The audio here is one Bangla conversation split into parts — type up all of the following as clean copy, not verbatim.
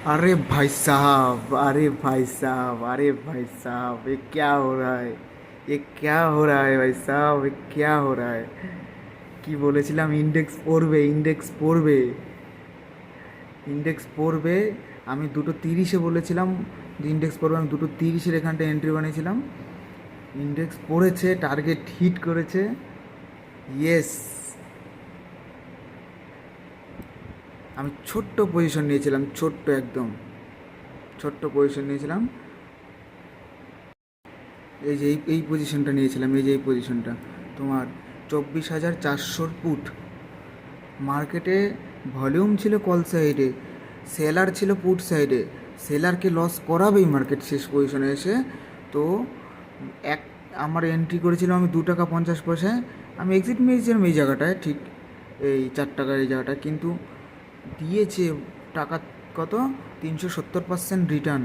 अरे भाई साहब, अरे भाई साहब, अरे भाई साहब, ये क्या हो रहा है? ये क्या हो रहा है भाई साहब? ये क्या हो रहा है? কি বলেছিলাম ইন্ডেক্স পড়বে, ইন্ডেক্স পড়বে, ইন্ডেক্স পড়বে। আমি 2:30-এ বলেছিলাম যে ইন্ডেক্স পড়বে, আমি 2:30-এর এখানটা এন্ট্রি বানিয়েছিলাম। ইন্ডেক্স পড়েছে, টার্গেট হিট করেছে। ইয়েস। আমি ছোট্ট পজিশন নিয়েছিলাম, ছোট্ট একদম ছোট্ট পজিশন নিয়েছিলাম। এই যে এই পজিশনটা নিয়েছিলাম, এই যে এই পজিশনটা তোমার 24,400 পুট। মার্কেটে ভলিউম ছিল কল সাইডে, সেলার ছিল পুট সাইডে। সেলারকে লস করাবেই মার্কেট শেষ পজিশনে এসে। তো এক আমার এন্ট্রি করেছিলাম আমি 2 টাকা 50 পয়সায়। আমি এক্সিট নিয়েছিলাম এই জায়গাটায়, ঠিক এই 4 টাকার এই জায়গাটা, কিন্তু দিয়েছে টাকা কত, 370% রিটার্ন।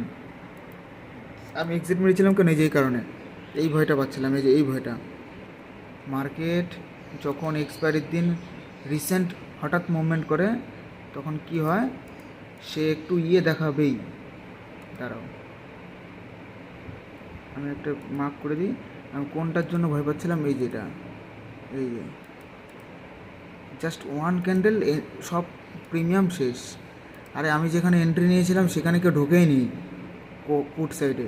আমি এক্সিট মেরেছিলাম কেন, এই যে এই কারণে, এই ভয়টা পাচ্ছিলাম, এই যে এই ভয়টা। মার্কেট যখন এক্সপায়ারির দিন রিসেন্ট হঠাৎ মুভমেন্ট করে, তখন কি হয়, সে একটু দেখাবেই। দাঁড়াও, আমি একটা মার্ক করে দিই। আমি কোনটার জন্য ভয় পাচ্ছিলাম, এই যেটা, এই যে জাস্ট ওয়ান ক্যান্ডেল সব প্রিমিয়াম শেষ। আরে আমি যেখানে এন্ট্রি নিয়েছিলাম সেখানে কেউ ঢোকেই নি পুট সাইডে।